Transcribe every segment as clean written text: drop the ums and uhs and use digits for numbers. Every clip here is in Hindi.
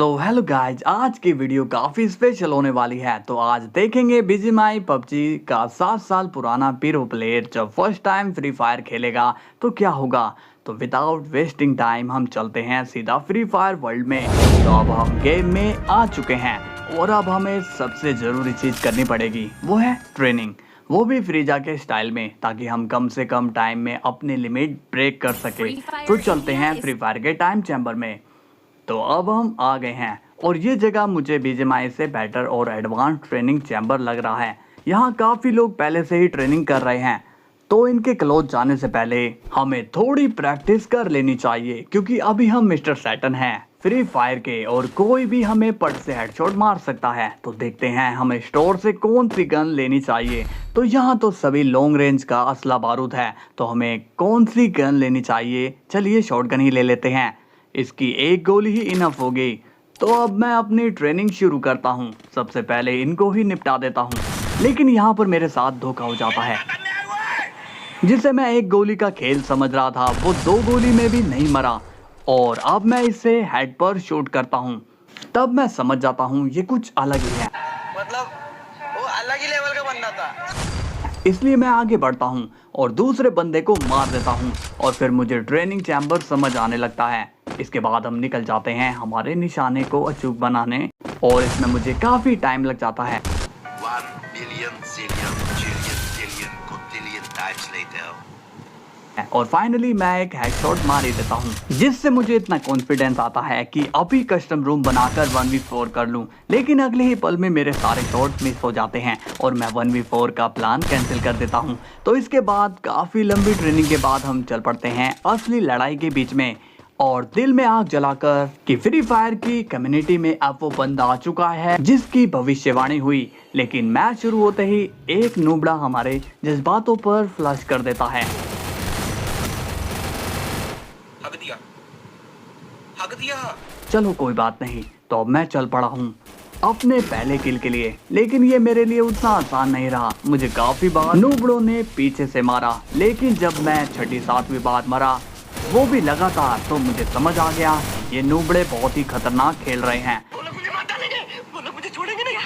सो हेलो गाइज, आज की वीडियो काफ़ी स्पेशल होने वाली है। तो आज देखेंगे बीजीएमआई पबजी का 7 साल पुराना प्रो प्लेयर जब फर्स्ट टाइम फ्री फायर खेलेगा तो क्या होगा। तो विदाउट वेस्टिंग टाइम हम चलते हैं सीधा फ्री फायर वर्ल्ड में। तो अब हम गेम में आ चुके हैं और अब हमें सबसे ज़रूरी चीज़ करनी पड़ेगी, वो है ट्रेनिंग, वो भी फ्रीजा के स्टाइल में, ताकि हम कम से कम टाइम में अपनी लिमिट ब्रेक कर सके। तो चलते हैं फ्री फायर के टाइम चैम्बर में। तो अब हम आ गए हैं और ये जगह मुझे बीजीएमआई से बेटर और एडवांस ट्रेनिंग चैम्बर लग रहा है। यहाँ काफ़ी लोग पहले से ही ट्रेनिंग कर रहे हैं, तो इनके क्लोज जाने से पहले हमें थोड़ी प्रैक्टिस कर लेनी चाहिए, क्योंकि अभी हम मिस्टर सैटन हैं फ्री फायर के और कोई भी हमें पट से हेडशॉट मार सकता है। तो देखते हैं हमें स्टोर से कौन सी गन लेनी चाहिए। तो यहाँ तो सभी लॉन्ग रेंज का असला बारूद है, तो हमें कौन सी गन लेनी चाहिए। चलिए शॉटगन ही ले लेते हैं, इसकी एक गोली ही इनफ होगी। तो अब मैं अपनी ट्रेनिंग शुरू करता हूँ। सबसे पहले इनको ही निपटा देता हूँ, लेकिन यहाँ पर मेरे साथ धोखा हो जाता है। जिसे मैं एक गोली का खेल समझ रहा था, वो 2 गोली में भी नहीं मरा और अब मैं इसे हेड पर शूट करता हूँ। तब मैं समझ जाता हूँ ये कुछ अलग ही है, मतलब वो अलग ही लेवल का बंदा था। इसलिए मैं आगे बढ़ता हूँ और दूसरे बंदे को मार देता हूँ और फिर मुझे ट्रेनिंग चैम्बर समझ आने लगता है। इसके बाद हम निकल जाते हैं हमारे निशाने को अचूक बनाने और इसमें मुझे काफ़ी टाइम लग जाता है। 1 billion zillion trillion billion quadrillion times later. और फाइनली मैं एक हेडशॉट मार ही देता हूँ, जिससे मुझे इतना कॉन्फिडेंस आता है कि अभी कस्टम रूम बनाकर 1v4 कर लूँ। लेकिन अगले ही पल में मेरे सारे शॉट मिस हो जाते हैं और मैं 1v4 का प्लान कैंसिल कर देता हूँ। तो इसके बाद काफ़ी लंबी ट्रेनिंग के बाद हम चल पड़ते हैं असली लड़ाई के बीच में और दिल में आग जलाकर कि फ्री फायर की कम्युनिटी में अब वो बंदा आ चुका है जिसकी भविष्यवाणी हुई। लेकिन मैच शुरू होते ही एक नूबड़ा हमारे जज्बातों पर फ्लश कर देता है। हक दिया। चलो कोई बात नहीं, तो अब मैं चल पड़ा हूँ अपने पहले किल के लिए। लेकिन ये मेरे लिए उतना आसान नहीं रहा, मुझे काफी बार नूबड़ों ने पीछे से मारा। लेकिन जब मैं 6-7वीं बार मरा, वो भी लगातार, तो मुझे समझ आ गया ये नूबड़े बहुत ही खतरनाक खेल रहे हैं। मुझे छोड़ेंगे नहीं।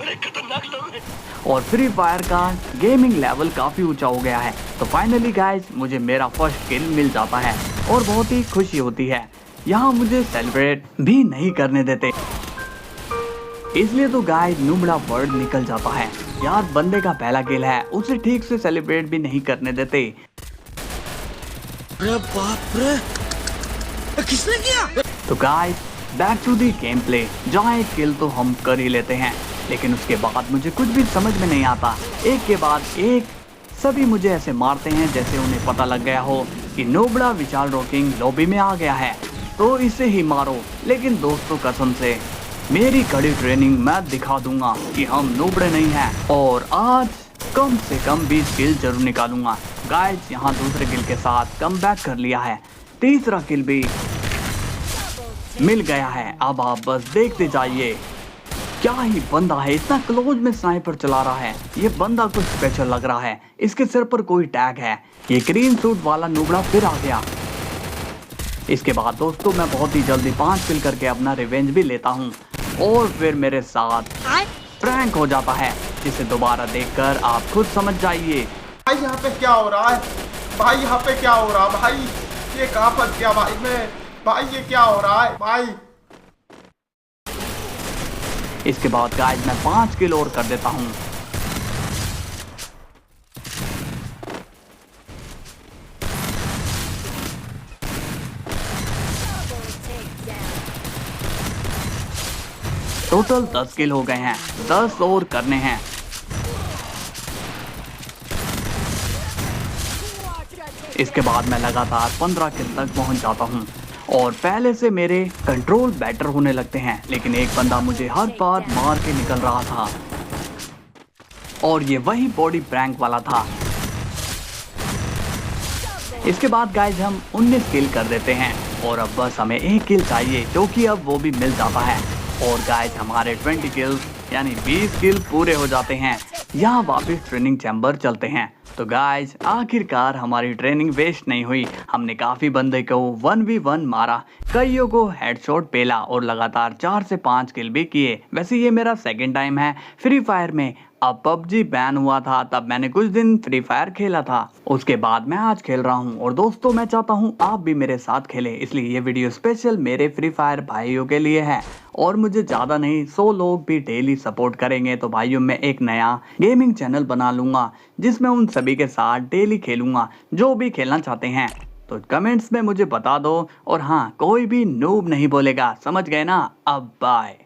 अरे खतरनाक लोग हैं। और फ्री फायर का गेमिंग लेवल काफ़ी ऊंचा हो गया है। तो फाइनली गाइस मुझे मेरा फर्स्ट किल मिल जाता है और बहुत ही खुशी होती है। यहाँ मुझे सेलिब्रेट भी नहीं करने देते, इसलिए तो गाइस नूबड़ा वर्ड निकल जाता है। यार बंदे का पहला किल है, उसे ठीक से सेलिब्रेट भी नहीं करने देते। अरे बाप रे, किसने किया? तो guys back to the game play, जहाँ एक किल तो हम कर ही लेते हैं, लेकिन उसके बाद मुझे कुछ भी समझ में नहीं आता। एक के बाद एक सभी मुझे ऐसे मारते हैं जैसे उन्हें पता लग गया हो कि नूबड़ा विशाल रॉकिंग लॉबी में आ गया है, तो इसे ही मारो। लेकिन दोस्तों कसम से मेरी कड़ी ट्रेनिंग मैं दिखा दूंगा कि हम नूबड़े नहीं हैं और आज कम से कम 20 किल जरूर निकालूंगा। गाइस यहाँ दूसरे किल के साथ कम बैक कर लिया है, तीसरा किल भी मिल गया है। अब आप बस देखते जाइए, क्या ही बंदा है, इतना क्लोज में स्नाइपर चला रहा है। ये बंदा कुछ स्पेशल लग रहा है, इसके सिर पर कोई टैग है। ये ग्रीन सूट वाला नूबड़ा फिर आ गया। इसके बाद दोस्तों मैं बहुत ही जल्दी 5 किल करके अपना रिवेंज भी लेता हूँ और फिर मेरे साथ प्रैंक हो जाता है, जिसे दोबारा देखकर आप खुद समझ जाइए। भाई यहाँ पे क्या हो रहा है? भाई यहाँ पे क्या हो रहा है? भाई ये कहाँ फंस गया भाई मैं? भाई ये क्या हो रहा है भाई? इसके बाद गाइस मैं 5 किल और कर देता हूँ। टोटल 10 किल हो गए हैं, 10 और करने हैं। इसके बाद मैं लगातार 15 किल तक पहुंच जाता हूं और पहले से मेरे कंट्रोल बेटर होने लगते हैं। लेकिन एक बंदा मुझे हर बार मार के निकल रहा था और ये वही बॉडी प्रैंक वाला था। इसके बाद गाइस हम 19 किल कर देते हैं और अब बस हमें 1 किल चाहिए, जो कि अब वो भी मिल जाता है। और गाइस हमारे 20 किल्स यानी 20 किल पूरे हो जाते हैं। यहाँ वापस ट्रेनिंग चैम्बर चलते हैं तो गाइस आखिरकार हमारी ट्रेनिंग वेस्ट नहीं हुई। हमने काफी बंदे को 1v1 मारा, कईयों को हेडशॉट पेला और लगातार 4 से 5 किल भी किए। वैसे ये मेरा सेकंड टाइम है फ्री फायर में। अब पबजी बैन हुआ था तब मैंने कुछ दिन फ्री फायर खेला था, उसके बाद मैं आज खेल रहा हूँ। और दोस्तों मैं चाहता हूँ आप भी मेरे साथ खेलें, इसलिए ये वीडियो स्पेशल मेरे फ्री फायर भाइयों के लिए है। और मुझे ज़्यादा नहीं 100 लोग भी डेली सपोर्ट करेंगे तो भाइयों मैं एक नया गेमिंग चैनल बना लूँगा जिसमें उन सभी के साथ डेली खेलूँगा जो भी खेलना चाहते हैं। तो कमेंट्स में मुझे बता दो। और हाँ, कोई भी नूब नहीं बोलेगा, समझ गए ना? अब बाय।